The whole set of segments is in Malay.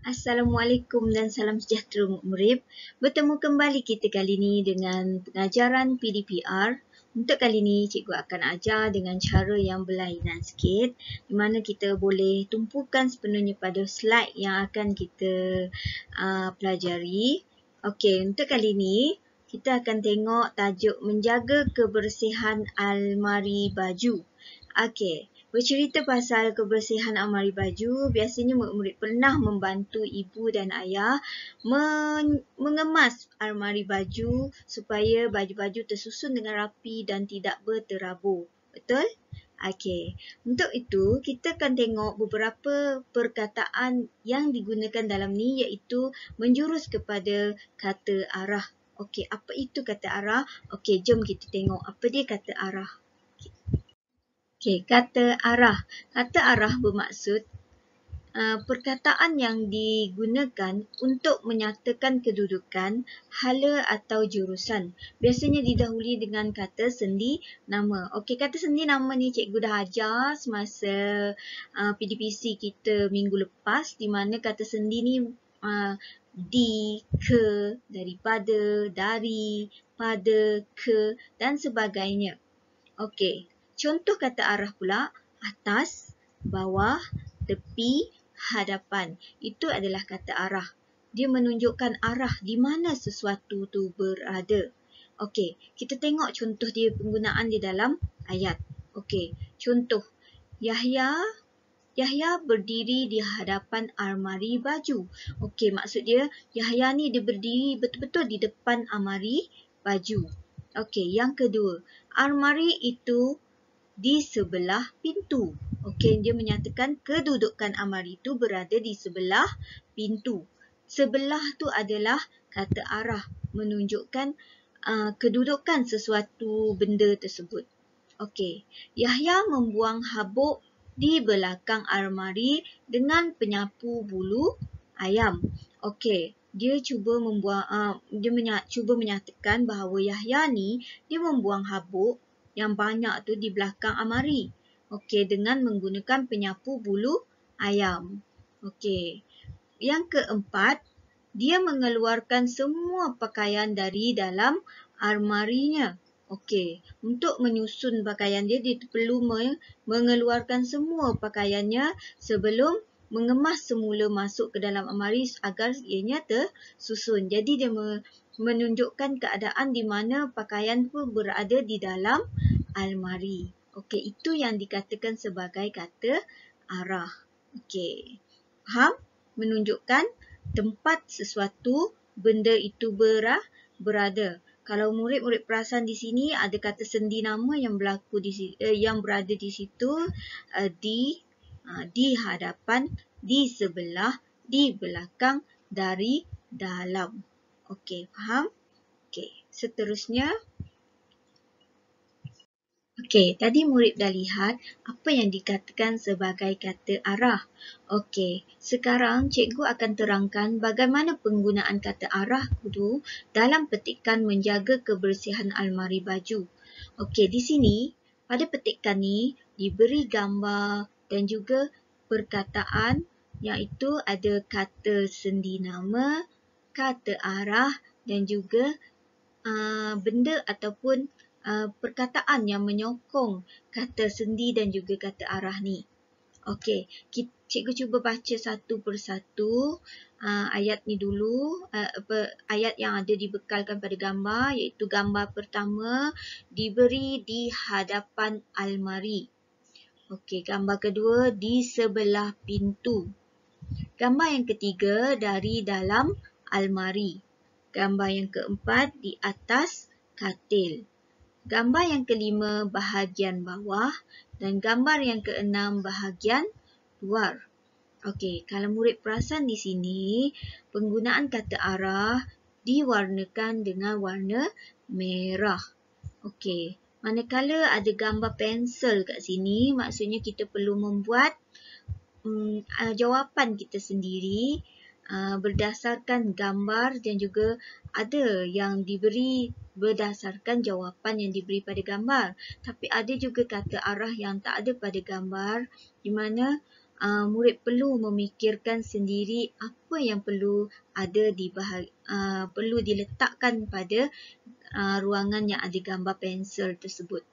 Assalamualaikum dan salam sejahtera murid. Bertemu kembali kita kali ini dengan pengajaran PDPR. Untuk kali ini cikgu akan ajar dengan cara yang berlainan sikit, di mana kita boleh tumpukan sepenuhnya pada slide yang akan kita pelajari. Okey, untuk kali ini kita akan tengok tajuk menjaga kebersihan almari baju. Okey, bercerita pasal kebersihan almari baju, biasanya murid-murid pernah membantu ibu dan ayah mengemas almari baju supaya baju-baju tersusun dengan rapi dan tidak berterabur. Betul? Okey, untuk itu kita akan tengok beberapa perkataan yang digunakan dalam ni, iaitu menjurus kepada kata arah. Okey, apa itu kata arah? Okey, jom kita tengok apa dia kata arah. Okey, kata arah. Kata arah bermaksud perkataan yang digunakan untuk menyatakan kedudukan, hala atau jurusan. Biasanya didahului dengan kata sendi nama. Okey, kata sendi nama ni cikgu dah ajar semasa PDPC kita minggu lepas, di mana kata sendi ni di, ke, daripada, dari, pada, ke dan sebagainya. Okey, contoh kata arah pula, atas, bawah, tepi, hadapan. Itu adalah kata arah. Dia menunjukkan arah di mana sesuatu tu berada. Okey, kita tengok contoh dia penggunaan di dalam ayat. Okey, contoh. Yahya berdiri di hadapan almari baju. Okey, maksud dia Yahya ni dia berdiri betul-betul di depan almari baju. Okey, yang kedua. Almari itu di sebelah pintu. Okey, dia menyatakan kedudukan almari itu berada di sebelah pintu. Sebelah tu adalah kata arah, menunjukkan kedudukan sesuatu benda tersebut. Okey, Yahya membuang habuk di belakang almari dengan penyapu bulu ayam. Okey, dia cuba menyatakan bahawa Yahya ni dia membuang habuk yang banyak tu di belakang almari. Okey, dengan menggunakan penyapu bulu ayam. Okey. Yang keempat, dia mengeluarkan semua pakaian dari dalam almarinya. Okey, untuk menyusun pakaian dia perlu mengeluarkan semua pakaiannya sebelum mengemas semula masuk ke dalam almari agar ianya tersusun. Jadi dia menunjukkan keadaan di mana pakaian tu berada di dalam almari. Okey, itu yang dikatakan sebagai kata arah. Okey, faham? Menunjukkan tempat sesuatu benda itu berada. Kalau murid-murid perasan di sini ada kata sendi nama yang yang berada di situ, di hadapan, di sebelah, di belakang, dari, dalam. Okey, faham? Okey, seterusnya. Okey, tadi murid dah lihat apa yang dikatakan sebagai kata arah. Okey, sekarang cikgu akan terangkan bagaimana penggunaan kata arah itu dalam petikan menjaga kebersihan almari baju. Okey, di sini pada petikan ni diberi gambar dan juga perkataan, iaitu ada kata sendi nama, kata arah dan juga benda ataupun perkataan yang menyokong kata sendi dan juga kata arah ni. Okey, cikgu cuba baca satu persatu ayat ni dulu. Ayat yang ada dibekalkan pada gambar, iaitu gambar pertama diberi di hadapan almari. Okey, gambar kedua di sebelah pintu. Gambar yang ketiga dari dalam almari. Gambar yang keempat di atas katil. Gambar yang kelima bahagian bawah dan gambar yang keenam bahagian luar. Okey, kalau murid perasan di sini, penggunaan kata arah diwarnakan dengan warna merah. Okey, manakala ada gambar pensel kat sini, maksudnya kita perlu membuat jawapan kita sendiri berdasarkan gambar dan juga ada yang diberi berdasarkan jawapan yang diberi pada gambar. Tapi ada juga kata arah yang tak ada pada gambar, di mana murid perlu memikirkan sendiri apa yang perlu ada perlu diletakkan pada ruangan yang ada gambar pensel tersebut.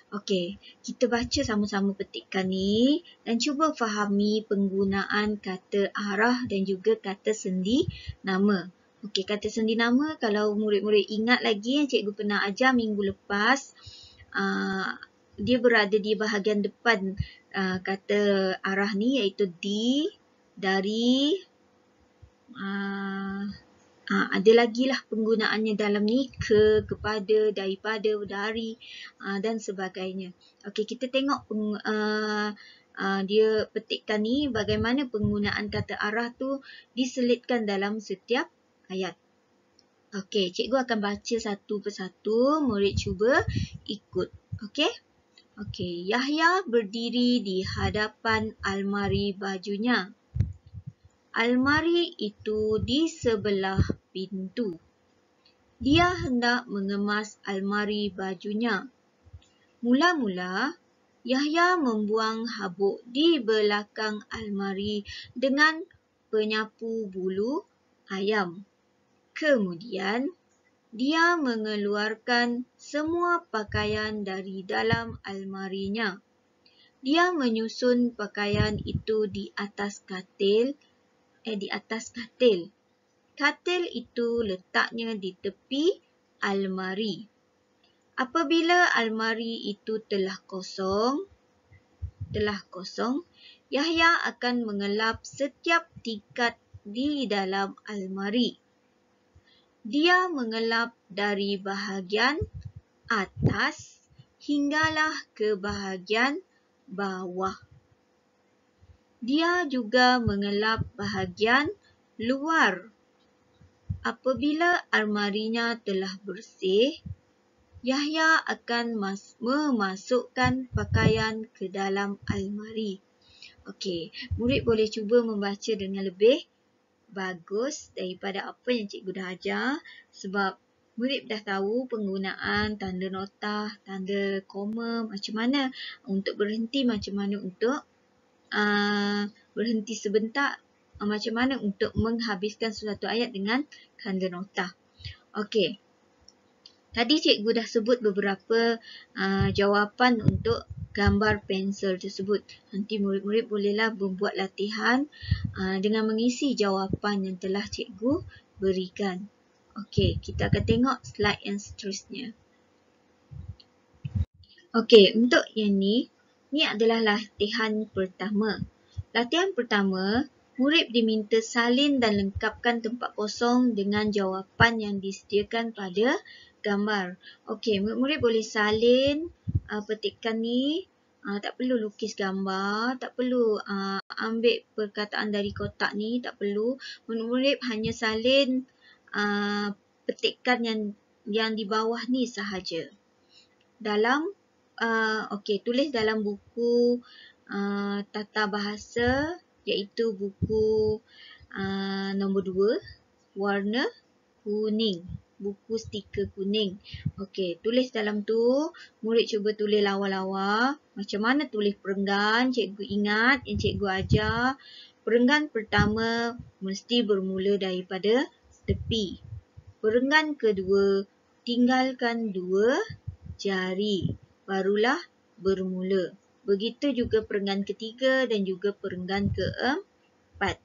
Okey, kita baca sama-sama petikan ni dan cuba fahami penggunaan kata arah dan juga kata sendi nama. Okey, kata sendi nama kalau murid-murid ingat lagi yang cikgu pernah ajar minggu lepas, dia berada di bahagian depan kata arah ni iaitu di, dari, ada lagi lah penggunaannya dalam ni, kepada, daripada, dari dan sebagainya. Okey, kita tengok dia petikan ni bagaimana penggunaan kata arah tu diselitkan dalam setiap ayat. Okey, cikgu akan baca satu persatu, murid cuba ikut. Okey? Okey, Yahya berdiri di hadapan almari bajunya. Almari itu di sebelah pintu. Dia hendak mengemas almari bajunya. Mula-mula, Yahya membuang habuk di belakang almari dengan penyapu bulu ayam. Kemudian, dia mengeluarkan semua pakaian dari dalam almarinya. Dia menyusun pakaian itu di atas katil. Katil itu letaknya di tepi almari. Apabila almari itu telah kosong, Yahya akan mengelap setiap tingkat di dalam almari. Dia mengelap dari bahagian atas hinggalah ke bahagian bawah. Dia juga mengelap bahagian luar. Apabila almarinya telah bersih, Yahya akan memasukkan pakaian ke dalam almari. Okey, murid boleh cuba membaca dengan lebih bagus daripada apa yang cikgu dah ajar sebab murid dah tahu penggunaan tanda notah, tanda koma macam mana untuk berhenti, macam mana untuk berhenti sebentar, macam mana untuk menghabiskan suatu ayat dengan tanda notah. Okey. Tadi cikgu dah sebut beberapa jawapan untuk gambar pensel tersebut. Nanti murid-murid bolehlah membuat latihan dengan mengisi jawapan yang telah cikgu berikan. Okey, kita akan tengok slide yang seterusnya. Okey, untuk yang ni adalah latihan pertama. Latihan pertama, murid diminta salin dan lengkapkan tempat kosong dengan jawapan yang disediakan pada gambar. Okey, murid-murid boleh salin petikan ni. Tak perlu lukis gambar, tak perlu ambil perkataan dari kotak ni, tak perlu. Murid-murid hanya salin petikan yang di bawah ni sahaja. Tulis dalam buku tata bahasa iaitu buku nombor 2 warna kuning, buku stiker kuning. Okey, tulis dalam tu, murid cuba tulis lawa-lawa. Macam mana tulis perenggan? Cikgu ingat yang cikgu ajar. Perenggan pertama mesti bermula daripada tepi. Perenggan kedua, tinggalkan 2 jari. Barulah bermula. Begitu juga perenggan ketiga dan juga perenggan keempat.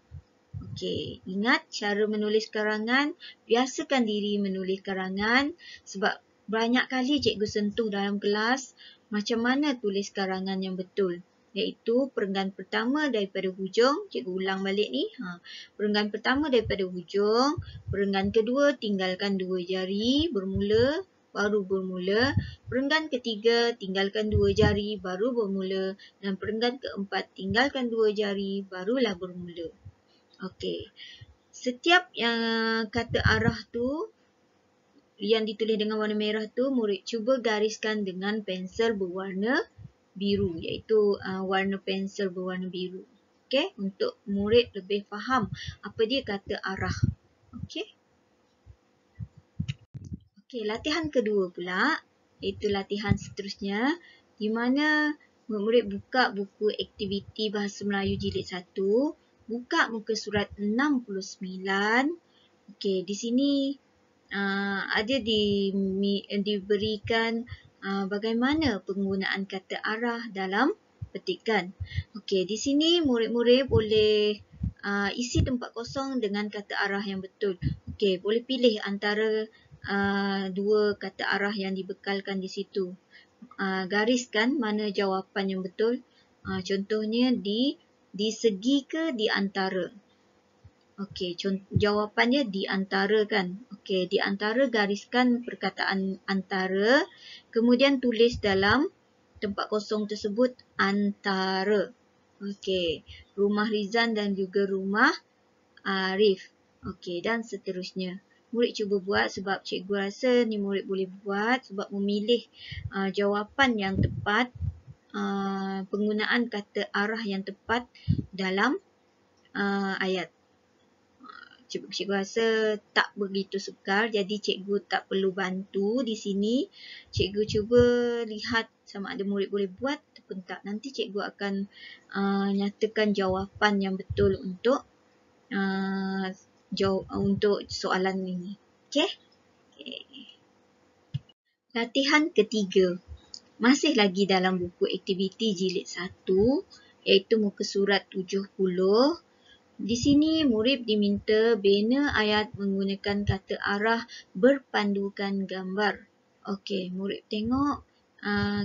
Okey, ingat cara menulis karangan. Biasakan diri menulis karangan sebab banyak kali cikgu sentuh dalam kelas macam mana tulis karangan yang betul. Iaitu perenggan pertama daripada hujung, cikgu ulang balik ni. Perenggan pertama daripada hujung, perenggan kedua tinggalkan 2 jari, bermula, baru bermula. Perenggan ketiga tinggalkan 2 jari, baru bermula. Dan perenggan keempat tinggalkan 2 jari, barulah bermula. Okey. Setiap yang kata arah tu yang ditulis dengan warna merah tu, murid cuba gariskan dengan pensel berwarna biru, iaitu warna pensel berwarna biru. Okey, untuk murid lebih faham apa dia kata arah. Okey. Okey, latihan kedua pula, iaitu latihan seterusnya di mana Murid-murid buka buku aktiviti Bahasa Melayu Jilid 1. Buka muka surat 69. Okey, di sini ada diberikan bagaimana penggunaan kata arah dalam petikan. Okey, di sini murid-murid boleh isi tempat kosong dengan kata arah yang betul. Okey, boleh pilih antara dua kata arah yang dibekalkan di situ. Gariskan mana jawapan yang betul. Contohnya di segi ke di antara. Okey, jawapannya di antara kan. Okey, di antara gariskan perkataan antara, kemudian tulis dalam tempat kosong tersebut antara. Okey, rumah Rizan dan juga rumah Arif. Okey, dan seterusnya. Murid cuba buat sebab cikgu rasa ni murid boleh buat sebab memilih jawapan yang tepat, penggunaan kata arah yang tepat dalam ayat. Cikgu rasa tak begitu sukar, jadi cikgu tak perlu bantu di sini. Cikgu cuba lihat sama ada murid boleh buat ataupun tak. Nanti cikgu akan nyatakan jawapan yang betul untuk soalan ini. Okey? Latihan ketiga. Masih lagi dalam buku aktiviti jilid 1, iaitu muka surat 70. Di sini murid diminta bina ayat menggunakan kata arah berpandukan gambar. Okey, murid tengok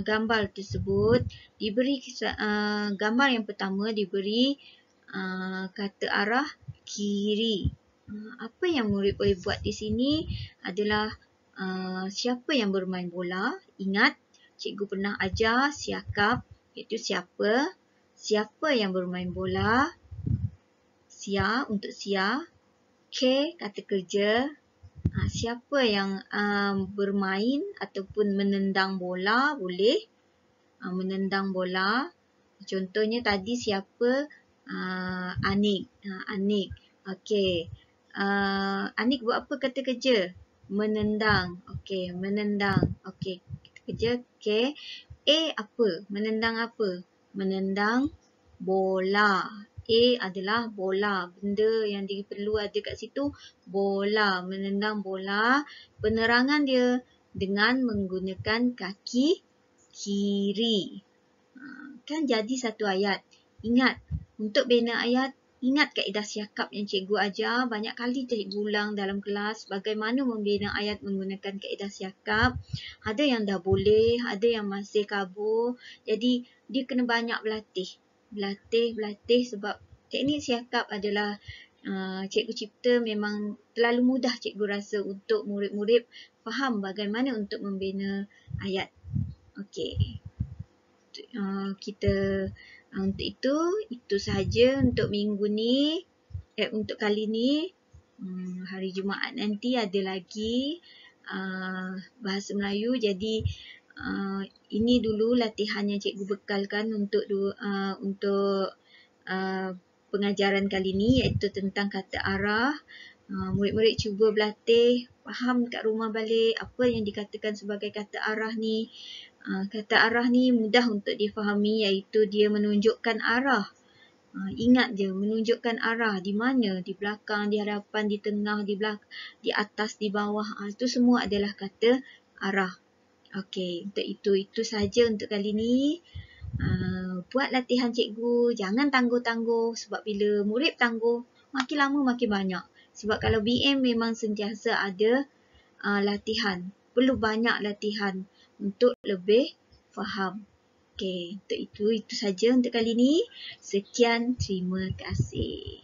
gambar tersebut. Diberi gambar yang pertama diberi kata arah kiri. Apa yang murid boleh buat di sini adalah siapa yang bermain bola. Ingat, cikgu pernah ajar siakap, iaitu siapa. Siapa yang bermain bola. Sia untuk sia. K kata kerja. Siapa yang bermain ataupun menendang bola boleh. Menendang bola. Contohnya tadi siapa? Anik. Anik. Okey. Anik buat apa kata kerja? Menendang. Okey, menendang. Okey, kata kerja. Okey. A apa? Menendang apa? Menendang bola. A adalah bola. Benda yang perlu ada kat situ bola. Menendang bola. Penerangan dia dengan menggunakan kaki kiri. Kan jadi satu ayat. Ingat, untuk bina ayat, ingat kaedah siakap yang cikgu ajar. Banyak kali cikgu ulang dalam kelas bagaimana membina ayat menggunakan kaedah siakap. Ada yang dah boleh, ada yang masih kabur. Jadi, dia kena banyak berlatih. Berlatih sebab teknik siakap adalah cikgu cipta memang terlalu mudah cikgu rasa untuk murid-murid faham bagaimana untuk membina ayat. Okey. Kita untuk itu sahaja untuk minggu ni. Untuk kali ni, hari Jumaat nanti ada lagi Bahasa Melayu. Jadi ini dulu latihan yang cikgu bekalkan untuk pengajaran kali ni, iaitu tentang kata arah. Murid-murid cuba berlatih, faham kat rumah balik apa yang dikatakan sebagai kata arah ni. Kata arah ni mudah untuk difahami, iaitu dia menunjukkan arah. Ingat je, menunjukkan arah di mana, di belakang, di hadapan, di tengah, di atas, di bawah. Itu semua adalah kata arah. Okey, untuk itu saja untuk kali ni. Buat latihan cikgu, jangan tangguh-tangguh sebab bila murid tangguh, makin lama makin banyak. Sebab kalau BM memang sentiasa ada latihan. Perlu banyak latihan untuk lebih faham. Okey, untuk itu saja untuk kali ni. Sekian, terima kasih.